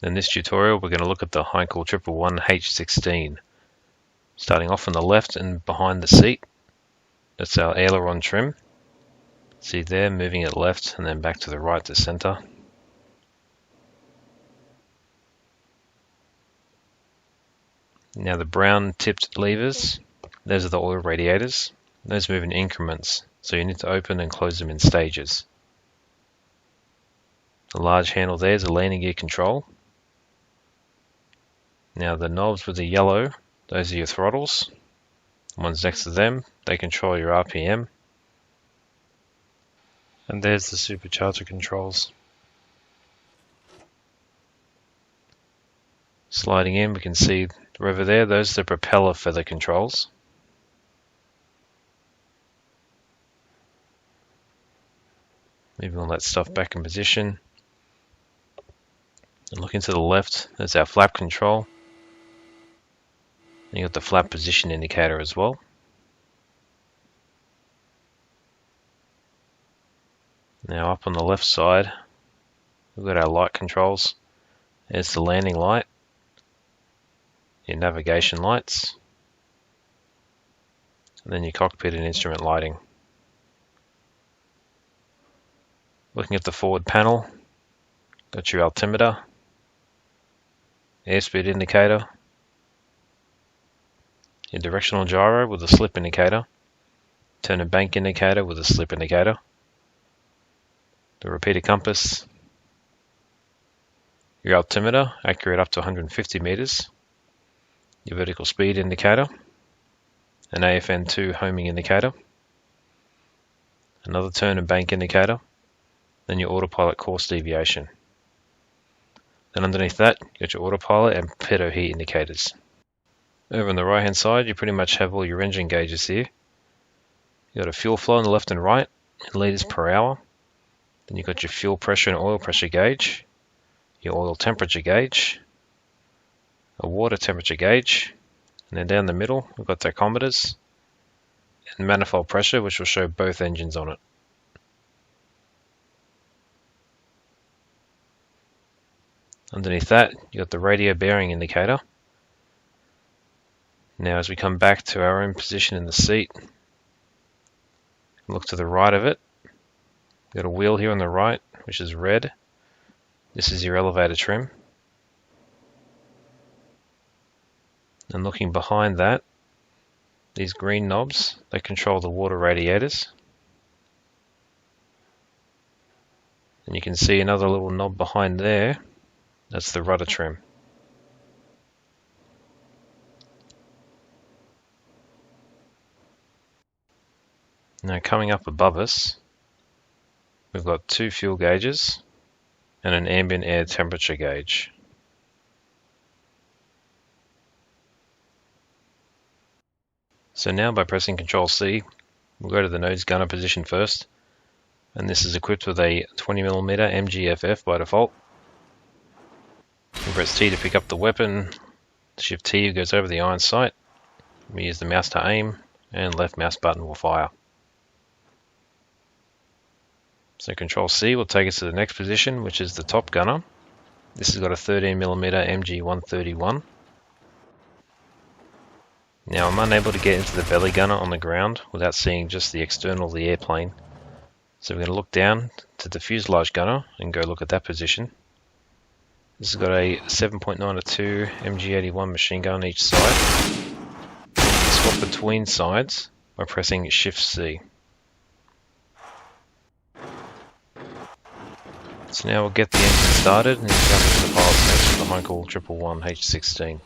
In this tutorial we're going to look at the Heinkel 111 H-16. Starting off on the left and behind the seat, that's our aileron trim. See there, moving it left and then back to the right to center. Now the brown tipped levers, those are the oil radiators. Those move in increments, so you need to open and close them in stages. The large handle there is a landing gear control. Now the knobs with the yellow, those are your throttles. The ones next to them, they control your RPM. And there's the supercharger controls. Sliding in, we can see over there, those are the propeller feather controls. Moving all that stuff back in position. And looking to the left, there's our flap control. And you got the flap position indicator as well. Now up on the left side, we've got our light controls. There's the landing light, your navigation lights, and then your cockpit and instrument lighting. Looking at the forward panel, got your altimeter, airspeed indicator, your directional gyro with a slip indicator, turn and bank indicator with a slip indicator, the repeater compass, your altimeter, accurate up to 150 meters, your vertical speed indicator, an AFN2 homing indicator, another turn and bank indicator, then your autopilot course deviation. Then underneath that, you got your autopilot and pitot heat indicators. Over on the right hand side, you pretty much have all your engine gauges here. You got a fuel flow on the left and right in liters per hour. Then you've got your fuel pressure and oil pressure gauge, your oil temperature gauge, a water temperature gauge, and then down the middle we've got tachometers and manifold pressure, which will show both engines on it. Underneath that, you've got the radio bearing indicator. Now as we come back to our own position in the seat, look to the right of it. We've got a wheel here on the right, which is red. This is your elevator trim. And looking behind that, these green knobs, they control the water radiators. And you can see another little knob behind there, that's the rudder trim. Now coming up above us, we've got two fuel gauges and an ambient air temperature gauge. So now by pressing Ctrl C, we'll go to the nose gunner position first, and this is equipped with a 20mm MGFF by default. You press T to pick up the weapon, Shift T goes over the iron sight, we use the mouse to aim, and left mouse button will fire. So Ctrl C will take us to the next position, which is the top gunner. This has got a 13mm MG131. Now I'm unable to get into the belly gunner on the ground without seeing just the external of the airplane. So we're going to look down to the fuselage gunner and go look at that position. This has got a 7.92 MG81 machine gun on each side. You can swap between sides by pressing Shift C. So now we'll get the engine started and jump into the pilot's nest for the Heinkel 111 H-16.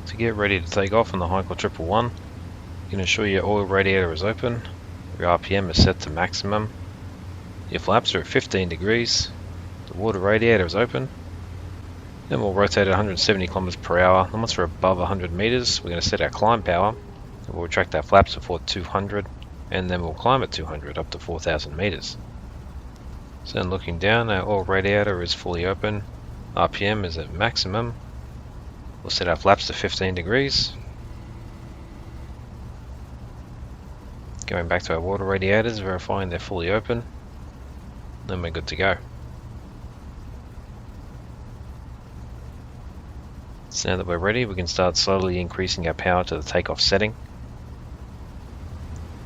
To get ready to take off on the Heinkel 111, you can ensure your oil radiator is open, your RPM is set to maximum, your flaps are at 15 degrees, the water radiator is open, Then we'll rotate at 170 kilometers per hour. And once we're above 100 meters, we're going to set our climb power. And we'll retract our flaps before 200, and then we'll climb at 200 up to 4,000 meters. So then looking down, our oil radiator is fully open. RPM is at maximum. We'll set our flaps to 15 degrees. Going back to our water radiators, verifying they're fully open. Then we're good to go. So now that we're ready, we can start slowly increasing our power to the takeoff setting.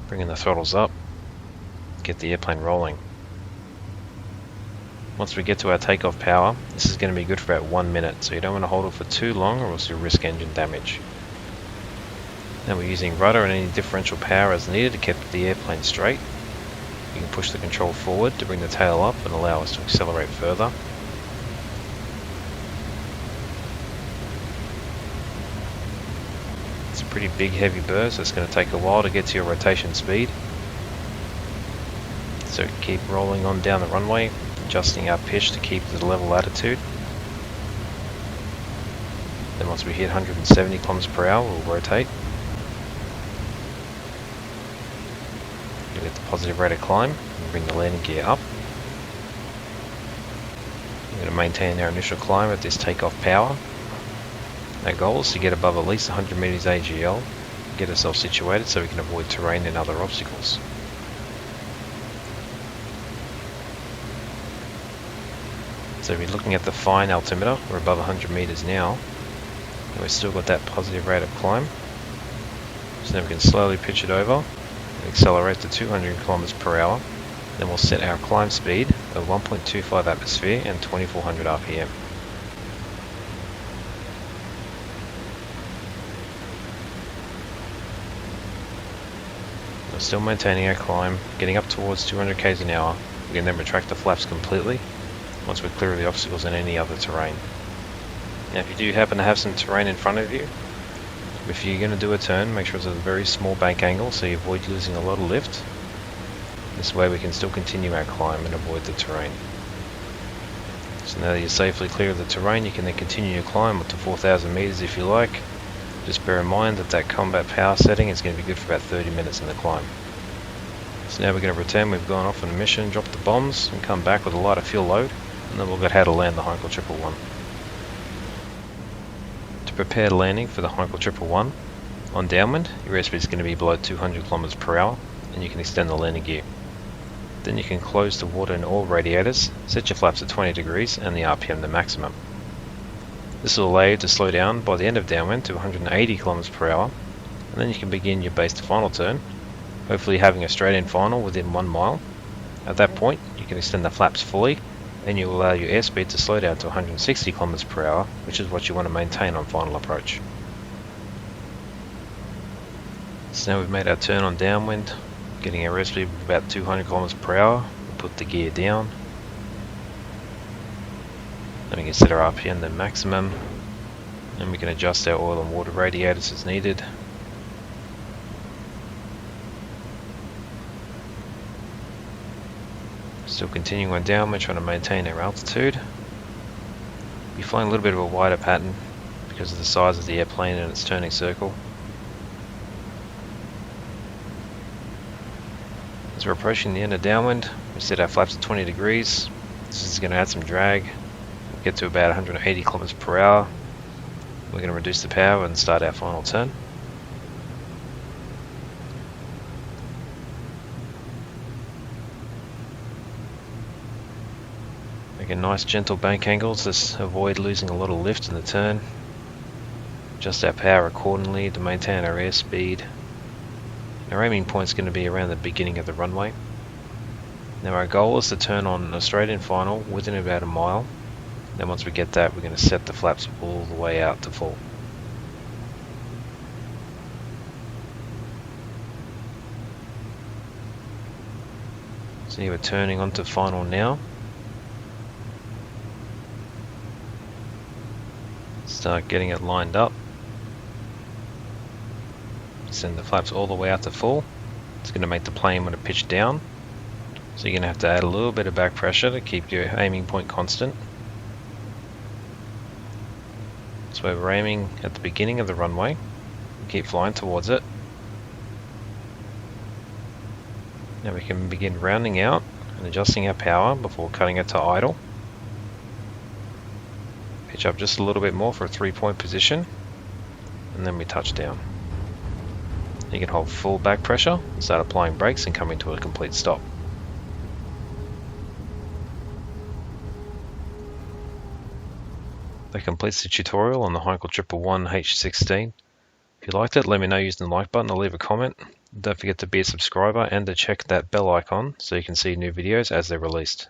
Bringing the throttles up. Get the airplane rolling. Once we get to our takeoff power, this is going to be good for about 1 minute, so you don't want to hold it for too long or else you'll risk engine damage. Now we're using rudder and any differential power as needed to keep the airplane straight. You can push the control forward to bring the tail up and allow us to accelerate further. It's a pretty big heavy burst, so it's going to take a while to get to your rotation speed. So keep rolling on down the runway, adjusting our pitch to keep the level attitude. Then once we hit 170 kilometers per hour, we'll rotate. You'll get the positive rate of climb and bring the landing gear up. We're going to maintain our initial climb at this takeoff power. Our goal is to get above at least 100 meters AGL, get ourselves situated so we can avoid terrain and other obstacles. So if you're looking at the fine altimeter, we're above 100 meters now, and we've still got that positive rate of climb. So now we can slowly pitch it over and accelerate to 200 kilometers per hour. Then we'll set our climb speed of 1.25 atmosphere and 2400 RPM. We're still maintaining our climb, getting up towards 200 k's an hour. We can then retract the flaps completely once we're clear of the obstacles and any other terrain. Now if you do happen to have some terrain in front of you, if you're going to do a turn, make sure it's a very small bank angle so you avoid losing a lot of lift. This way we can still continue our climb and avoid the terrain. So now that you're safely clear of the terrain, you can then continue your climb up to 4,000 meters if you like. Just bear in mind that that combat power setting is going to be good for about 30 minutes in the climb. So now we're going to pretend we've gone off on a mission, dropped the bombs, and come back with a lighter fuel load, and then we'll look at how to land the Heinkel 111. To prepare landing for the Heinkel 111, on downwind, your airspeed is going to be below 200 kilometers per hour, and you can extend the landing gear. Then you can close the water and oil radiators, set your flaps at 20 degrees, and the RPM to maximum. This will allow you to slow down by the end of downwind to 180 kilometers per hour, and then you can begin your base to final turn, hopefully having a straight in final within 1 mile. At that point, you can extend the flaps fully, and you will allow your airspeed to slow down to 160 kilometers per hour, which is what you want to maintain on final approach. So now we've made our turn on downwind, getting our airspeed of about 200 kilometers per hour. We'll put the gear down. Then we can set our RPM to maximum, and we can adjust our oil and water radiators as needed. Still continuing on downwind, trying to maintain our altitude. We're flying a little bit of a wider pattern because of the size of the airplane and its turning circle. As we're approaching the end of downwind, we set our flaps at 20 degrees. This is going to add some drag. We'll get to about 180 kilometers per hour. We're going to reduce the power and start our final turn. Make a nice gentle bank angles to avoid losing a lot of lift in the turn. Adjust our power accordingly to maintain our airspeed. Our aiming point is going to be around the beginning of the runway. Now our goal is to turn on a straight in final within about a mile. Then once we get that, we're going to set the flaps all the way out to full. So we're turning onto final now. Start getting it lined up. Send the flaps all the way out to full. It's going to make the plane want to pitch down. So you're going to have to add a little bit of back pressure to keep your aiming point constant. So we're aiming at the beginning of the runway. Keep flying towards it. Now we can begin rounding out and adjusting our power before cutting it to idle. Pitch up just a little bit more for a 3-point position, and then we touch down. You can hold full back pressure, start applying brakes and coming to a complete stop. That completes the tutorial on the Untitled 1 H-16. If you liked it, let me know using the like button or leave a comment. Don't forget to be a subscriber and to check that bell icon so you can see new videos as they're released.